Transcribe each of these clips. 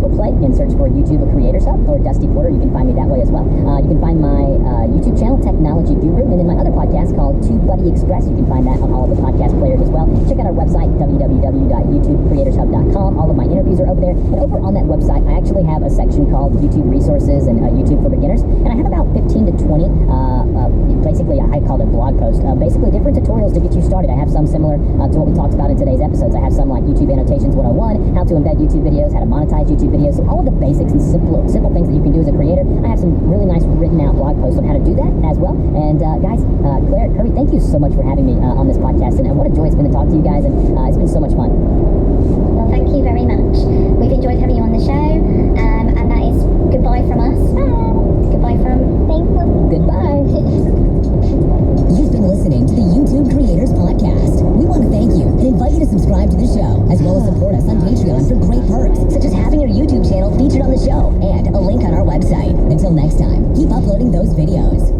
Google Play and search for YouTube Creators Hub or Dusty Porter. You can find me that way as well. You can find my YouTube channel, Technology Guru, and then my other podcast called TubeBuddy Express. You can find that on all of the podcast players as well. Check out our website, www.youtubecreatorshub.com. All of my interviews are over there. And over on that website, I actually have a section called YouTube Resources and YouTube for Beginners. And I have about 15 to 20, basically, I called it blog posts, basically different tutorials to get you started. I have some similar to what we talked about in today's episodes. I have some like YouTube Annotations 101, how to embed YouTube videos, how to monetize YouTube videos, so all of the basics and simple things that you can do as a creator. I have some really nice written out blog posts on how to do that as well. And guys, Claire, Kirby, thank you so much for having me on this podcast. And what a joy it's been to talk to you guys, and it's been so much fun. Well, thank you very much. We've enjoyed having you on the show, and that is goodbye from us. Goodbye from... Thank you. Goodbye. You've been listening to the YouTube Creators Podcast. We want to thank you and invite you to subscribe to the show, as well as support us on Patreon for great perks, such as having your YouTube channel featured on the show and a link on our website. Until next time, keep uploading those videos.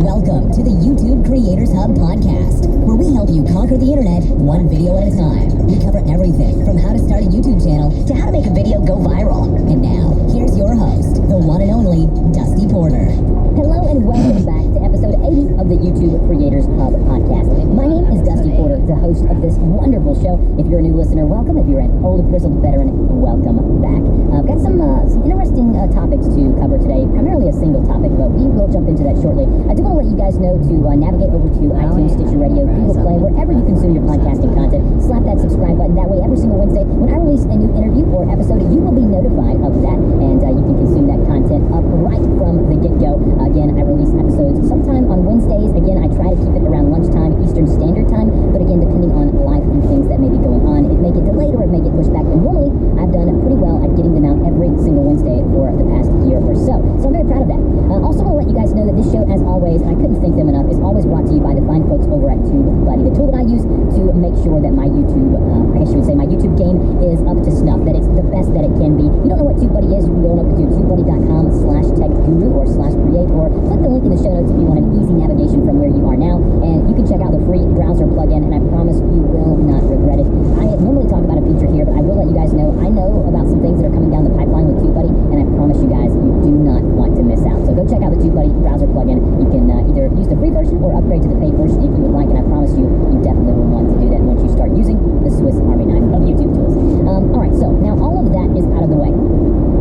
Welcome to the YouTube Creators Hub Podcast, where we help you conquer the internet one video at a time. We cover everything from how to start a YouTube channel to how to make a video go viral. And now, here's your host, the one and only Dusty Porter. Hello and welcome back to episode 80 of the YouTube Creators Hub Podcast. My name is Dusty Porter, the host of this wonderful show. If you're a new listener, welcome. If you're an old grizzled veteran, welcome back. I've got some interesting topics to cover today, primarily a single topic, but we will jump into that shortly. I do want to let you guys know to navigate over to iTunes, Stitcher Radio, Google Play, wherever you consume your podcasting content. Slap that subscribe button. That way, every single Wednesday, when I release a new interview or episode, you will be notified of that, and you can consume that content up right from the get-go. Again, I release episodes sometime on Wednesdays. Again, I try to keep it around lunchtime, Eastern Standard Time, but again, depending on life and things that may be going on, it may get delayed or it may get pushed back. And normally, I've done pretty well at getting them out every single Wednesday for the past year or so. So I'm very proud of that. Also want to let you guys know that this show, as always, and I couldn't thank them enough, is always brought to you by the fine folks over at TubeBuddy, the tool that I use to make sure that my YouTube, I guess you would say my YouTube game is up to snuff, that it's the best that it can be. If you don't know what TubeBuddy is, you can go over to tubebuddy.com/techguru or /create, or click the link in the show notes if you want an easy navigation from where you are now, and you can check out the free browser plugin, and I promise you will not regret it. I normally talk about a feature here, but I will let you guys know I know about some things that are coming down the pipeline with TubeBuddy, and I promise you guys you do not want to miss out. So go check out the TubeBuddy browser plugin. You can either use the free version or upgrade to the paid version if you would like, and I promise you, you definitely will want to do that once you start using the Swiss Army knife of YouTube tools. Alright, so now all of that is out of the way.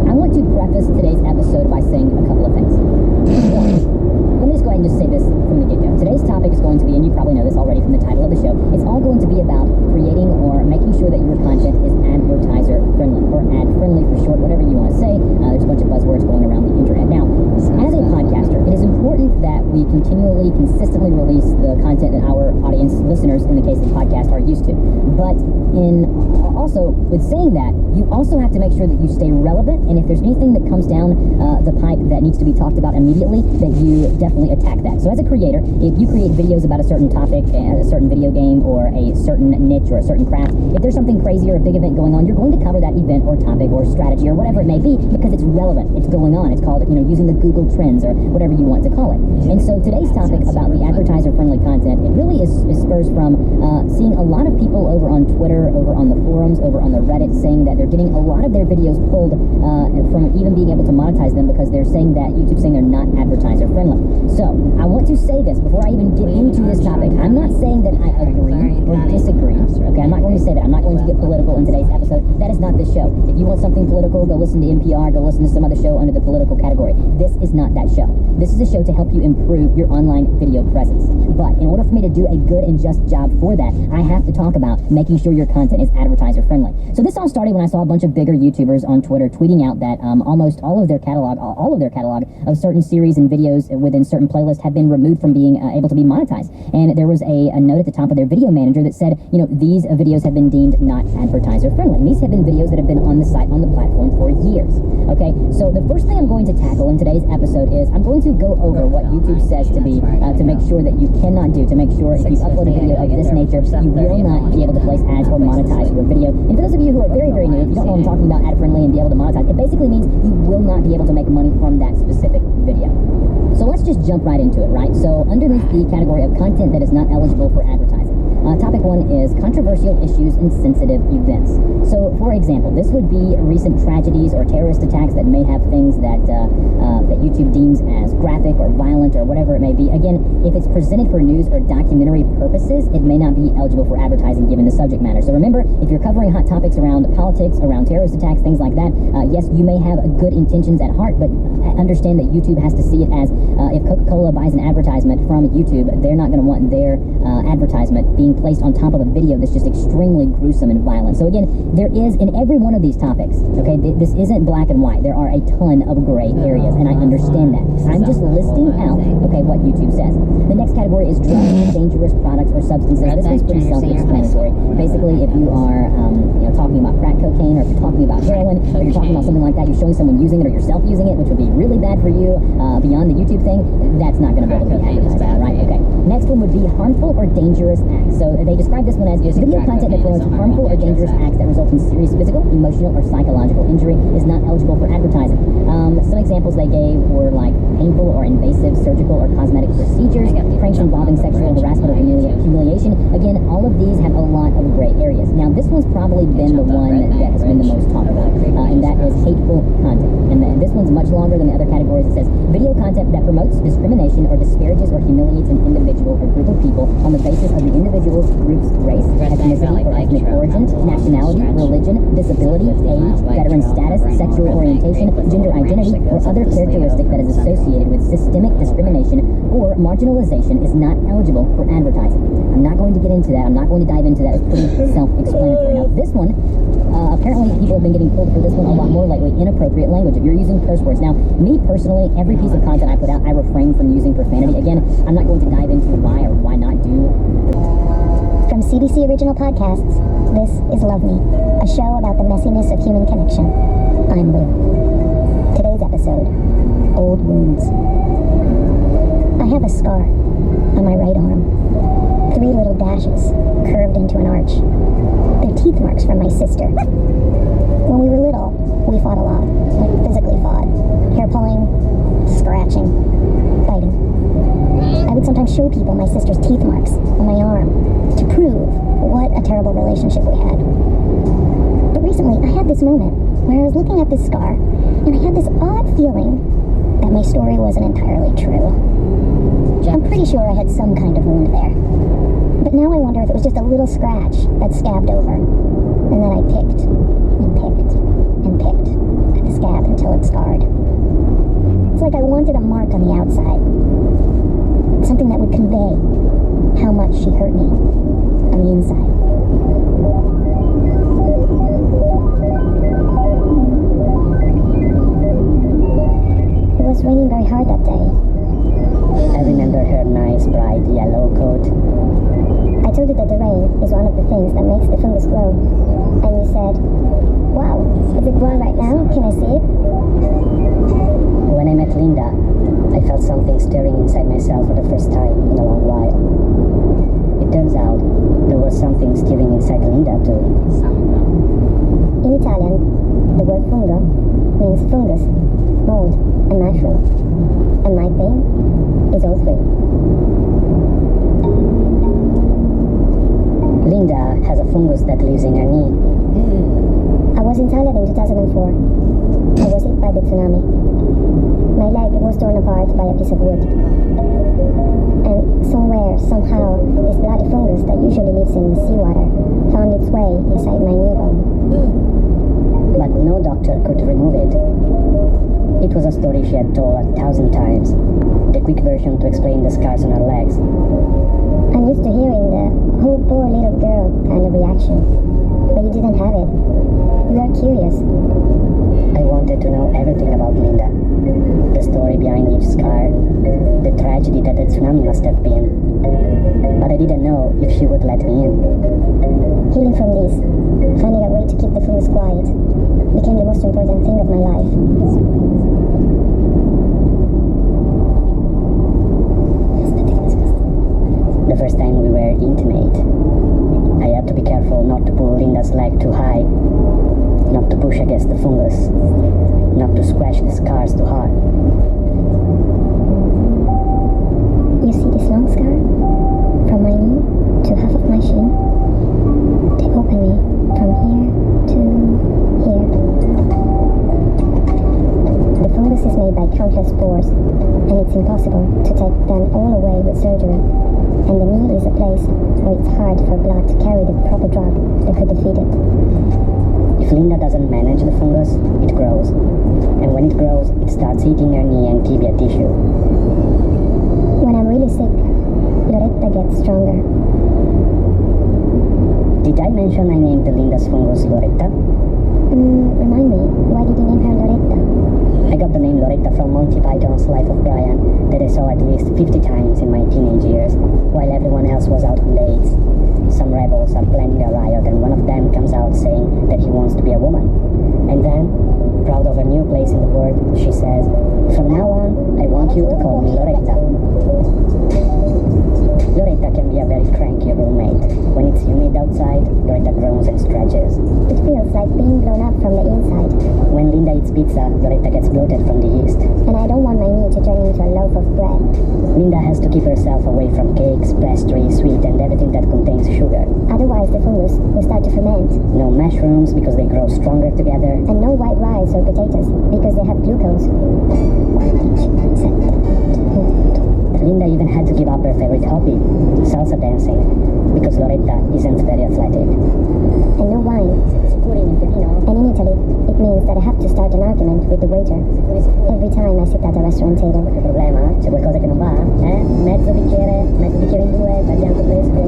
I want to preface today's episode by saying a couple of things. One, let me just go ahead and just say this from the get-go. Today's topic is going to be, and you probably know this already from the title of the show, it's all going to be about creating or making sure that your content is advertiser friendly, or ad friendly for short, whatever you want to say. There's a bunch of buzzwords going around the internet. Now, as a podcaster, it is important that we continually, consistently release the content that our audience, listeners, in the case of the podcast, are used to. But also, with saying that, you also have to make sure that you stay relevant, and if there's anything that comes down the pipe that needs to be talked about immediately, that you definitely attack that. So as a creator, if you create videos about a certain topic, a certain video game, or a certain niche, or a certain craft, if there's something crazy or a big event going on, you're going to cover that event or topic or strategy or whatever it may be, because it's relevant, it's going on. It's called, using the Google Trends or whatever you want to call it. And so today's topic about the advertiser-friendly content, it really is spurs from seeing a lot of people over on Twitter, over on the forums, over on the Reddit, saying that they're getting a lot of their videos pulled from even being able to monetize them, because they're saying that YouTube's saying they're not advertiser-friendly. So I want to say this before I even get into this topic. I'm not saying that I agree or disagree. Okay, I'm not going to say that. I'm not going to get political in today's episode. That is not this show. If you want something political, go listen to NPR, go listen to some other show under the political category. This is not that show. This is a show to help you improve your online video presence. But in order for me to do a good and just job for that, I have to talk about making sure your content is advertiser friendly. So this all started when I saw a bunch of bigger YouTubers on Twitter tweeting out that almost all of their catalog of certain series and videos within certain playlists had been removed from being able to be monetized. And there was a note at the top of their video manager that said, these videos have been deemed not advertiser friendly. And these have been videos that have been on the site, on the platform for years. Okay, so the first thing I'm going to tackle in today's episode is I'm going to go over what YouTube says to be, to make sure that you cannot do, to make sure if you upload a video of this nature, you will not be able to place ads or monetize your video. And for those of you who are very, very new, if you don't know what I'm talking about, ad-friendly and be able to monetize, it basically means you will not be able to make money from that specific video. So let's just jump right into it, right? So underneath the category of content that is not eligible for advertising, topic 1 is controversial issues and sensitive events. So, for example, this would be recent tragedies or terrorist attacks that may have things that that YouTube deems as graphic or violent or whatever it may be. Again, if it's presented for news or documentary purposes, it may not be eligible for advertising given the subject matter. So remember, if you're covering hot topics around politics, around terrorist attacks, things like that, yes, you may have good intentions at heart, but understand that YouTube has to see it as if Coca-Cola buys an advertisement from YouTube, they're not going to want their advertisement being placed on top of a video that's just extremely gruesome and violent. So again, there is, in every one of these topics, okay, this isn't black and white. There are a ton of gray areas, and I understand that. I'm just listing out, okay, what YouTube says. The next category is drugs, dangerous products, or substances. This one's pretty self-explanatory. Basically, if you are, talking about crack cocaine, or if you're talking about heroin, or you're talking about something like that, you're showing someone using it or yourself using it, which would be really bad for you, beyond the YouTube thing, that's not going to be able to be advertised, all right? Okay. Next one would be harmful or dangerous acts. So they describe this one as video content that promotes harmful or dangerous acts that result in serious physical, emotional, or psychological injury is not eligible for advertising. Some examples they gave were like painful or invasive surgical or cosmetic procedures, pranks involving sexual harassment or humiliation. Again, all of these have a lot of gray areas. Now, this one's probably been the one that has been the most talked about, and that is hateful content. And this one's much longer than the other categories. It says video content that promotes discrimination or disparages or humiliates an individual or group of people on the basis of the individual's group's race, ethnicity or ethnic origin, nationality, religion, disability, age, veteran status, sexual orientation, gender identity, or other characteristic that is associated with systemic discrimination or marginalization is not eligible for advertising. I'm not going to get into that. I'm not going to dive into that. It's pretty self-explanatory. Now, this one, apparently people have been getting pulled for this one a lot more lately. Inappropriate language. If you're using curse words. Now, me personally, every piece of content I put out, I refrain from using profanity. Again, I'm not going to dive into why or why not do. From CBC Original Podcasts, this is Love Me, a show about the messiness of human connection. I'm Lou. Today's episode, Old Wounds. I have a scar on my right arm. 3 little dashes curved into an arch. They're teeth marks from my sister. When we were little, we fought a lot. Like, physically fought. Hair pulling, scratching, biting. I would sometimes show people my sister's teeth marks on my arm to prove what a terrible relationship we had. But recently, I had this moment where I was looking at this scar, and I had this odd feeling that my story wasn't entirely true. I'm pretty sure I had some kind of wound there. But now I wonder if it was just a little scratch that scabbed over. And then I picked, and picked, and picked at the scab until it scarred. It's like I wanted a mark on the outside. Something that would convey how much she hurt me on the inside. It was raining very hard that day. I remember her nice bright yellow coat. I told you that the rain is one of the things that makes the fungus grow. And you said, wow, is it growing right now? Can I see it? When I met Linda, I felt something stirring inside myself for the first time in a long while. It turns out there was something stirring inside Linda too. In Italian, the word fungo means fungus, mold, and mushroom. And my thing is all 3. Linda has a fungus that lives in her knee. I was in Thailand in 2004. I was hit by the tsunami. My leg was torn apart by a piece of wood. And somewhere, somehow, this bloody fungus that usually lives in the seawater found its way inside my knee bone. But no doctor could remove it. It was a story she had told 1,000 times. The quick version to explain the scars on her legs. I'm used to hearing the, oh, poor little girl kind of reaction. But you didn't have it. You are curious. I wanted to know everything about Linda. The story behind each scar. The tragedy that the tsunami must have been. But I didn't know if she would let me in. Healing from this, finding a way to keep the fungus quiet, became the most important thing of my life. first time we were intimate. I had to be careful not to pull Linda's leg too high, not to push against the fungus, not to scratch the scars too hard. You see this long scar? From my knee to half of my shin. They open me from here to here. The fungus is made by countless spores, and it's impossible to take them all away with surgery. And the knee is a place where it's hard for blood to carry the proper drug that could defeat it. If Linda doesn't manage the fungus, it grows. And when it grows, it starts eating her knee and tibia tissue. When I'm really sick, Loretta gets stronger. Did I mention I named the Linda's fungus Loretta? Remind me, why did you name her Loretta? I got the name Loretta from Monty Python's Life of Brian that I saw at least 50 times in my teenage years, while everyone else was out on dates. Some rebels are planning a riot and one of them comes out saying that he wants to be a woman. And then, proud of her new place in the world, she says, "From now on, I want you to call me Loretta." Loretta can be a very cranky roommate. When it's humid outside, Loretta groans and stretches. It feels like being blown up from the inside. When Linda eats pizza, Loretta gets bloated from the yeast. And I don't want my knee to turn into a loaf of bread. Linda has to keep herself away from cakes, pastry, sweet, and everything that contains sugar. Otherwise, the fungus will start to ferment. No mushrooms because they grow stronger together. And no white rice or potatoes because they have glucose. Linda even had to give up her favorite hobby, salsa dancing, because Loretta isn't very athletic. And no wine. And in Italy, it means that I have to start an argument with the waiter every time I sit at a restaurant table. Che problema? C'è qualcosa che non va? Mezzo bicchiere in due, tagliando fresco.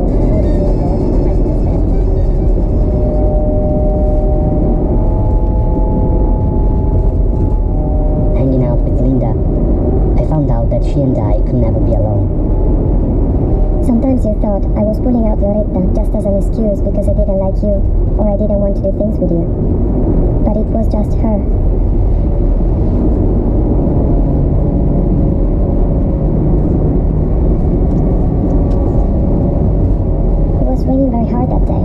Hanging out with Linda, I found out that she and I could never be alone. Sometimes you thought I was pulling out Loretta just as an excuse because I didn't like you or I didn't want to do things with you. But it was just her. It was raining very hard that day.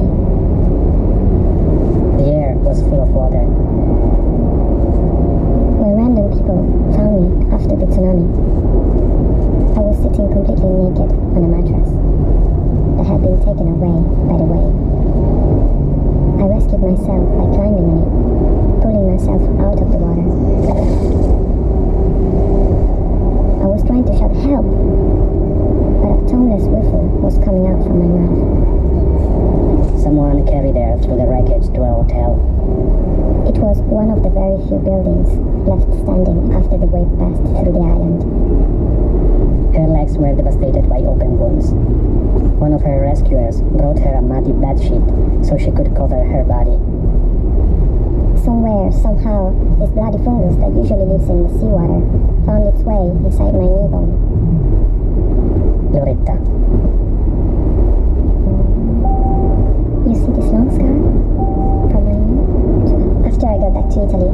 The air was full of water. When random people found me after the tsunami, I was sitting completely naked on a mattress that had been taken away by the wave. I rescued myself by climbing on it, pulling myself out of the water. I was trying to shout help, but a toneless whistle was coming out from my mouth. Someone carried her through the wreckage to a hotel. It was one of the very few buildings left standing after the wave passed through the island. Her legs were devastated by open wounds. One of her rescuers brought her a muddy bedsheet so she could cover her body. Somewhere, somehow, this bloody fungus that usually lives in the seawater found its way inside my knee bone. Loretta. You see this long scar? From my knee to... After I got back to Italy,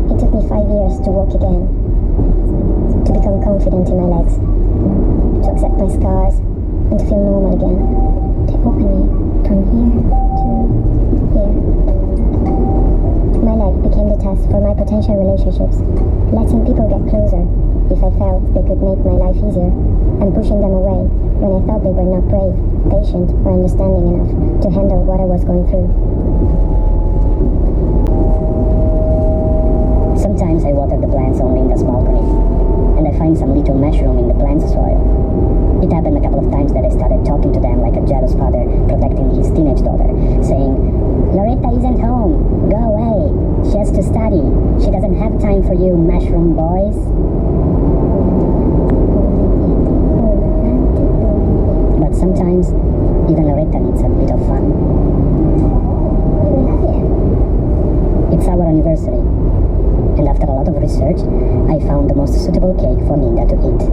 it took me 5 years to walk again, to become confident in my legs, to accept my scars, and to feel normal again. They open me from here to here. My leg became the test for my potential relationships, letting people get closer if I felt they could make my life easier, and pushing them away when I thought they were not brave, patient, or understanding enough to handle what I was going through. Sometimes I water the plants on Linda's balcony, and I find some little mushroom in the plant's soil. It happened a couple of times that I started talking to them like a jealous father protecting his teenage daughter, saying, "Loretta isn't home. Go away. She has to study. She doesn't have time for you mushroom boys." But sometimes, even Loretta needs a bit of fun. It's our anniversary, and after a lot of research, I found the most suitable cake for Linda to eat.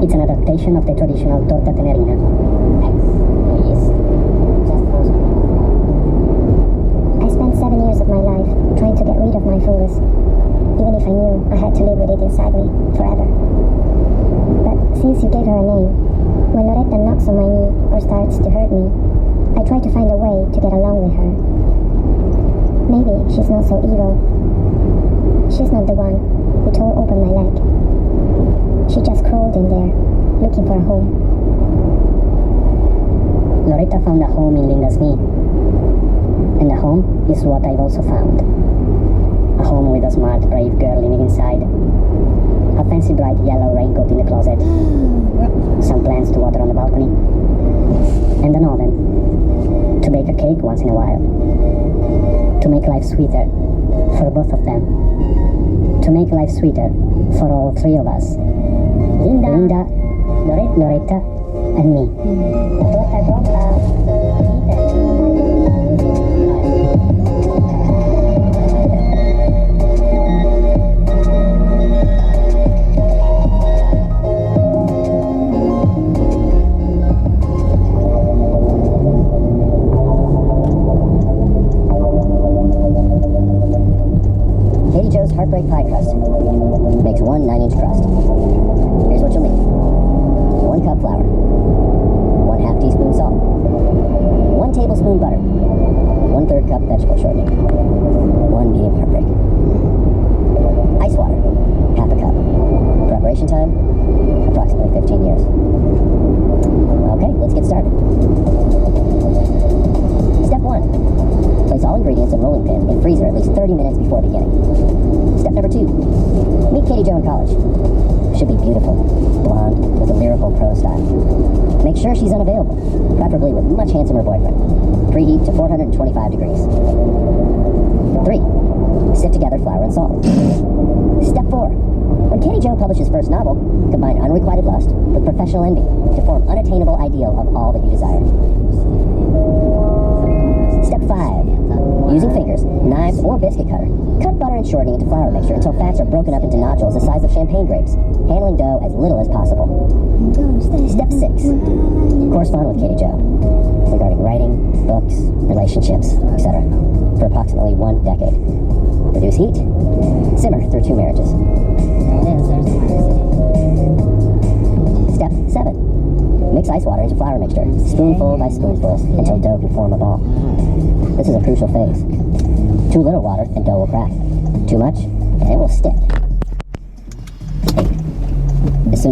It's an adaptation of the traditional torta tenerina. I spent 7 years of my life trying to get rid of my fungus, even if I knew I had to live with it inside me forever. But since you gave her a name, when Loretta knocks on my knee temper starts to hurt me, I try to find a way to get along with her. Maybe she's not so evil. She's not the one who tore open my leg. She just crawled in there, looking for a home. Loretta found a home in Linda's knee. And the home is what I've also found. A home with a smart, brave girl living inside. A fancy bright yellow raincoat in the closet. Some plants to water on the balcony. And an oven. To bake a cake once in a while. To make life sweeter for both of them. To make life sweeter for all three of us. Linda, Loretta, and me. Heartbreak pie crust. Makes one 9-inch crust. Here's what you'll need. 1 cup flour. 1/2 teaspoon salt. 1 tablespoon butter. 1/3 cup vegetable shortening. 1 medium heartbreak. Ice water. 1/2 cup. Preparation time, approximately 15 years. Okay, let's get started. Step 1. Place all ingredients in rolling pin in freezer at least 30 minutes before beginning. Step number 2. Meet Katie Jo in college. Should be beautiful, blonde, with a lyrical pro style. Make sure she's unavailable, preferably with a much handsomer boyfriend. Preheat to 425 degrees. 3. Sift together flour and salt. Step 4. When Katie Jo publishes first novel, combine unrequited lust with professional envy to form unattainable ideal of all that you desire. Step 5. Using fingers, knives, or biscuit cutter, cut butter and shortening into flour mixture until fats are broken up into nodules the size of champagne grapes, handling dough as little as possible. Step 6. Correspond with Katie Jo regarding writing, books, relationships, etc. for approximately 1 decade. Reduce heat. Simmer through 2 marriages. Step 7. Mix ice water into flour mixture, spoonful by spoonful, until dough can form a ball. This is a crucial phase. Too little water and dough will crack. Too much and it will stick. As soon as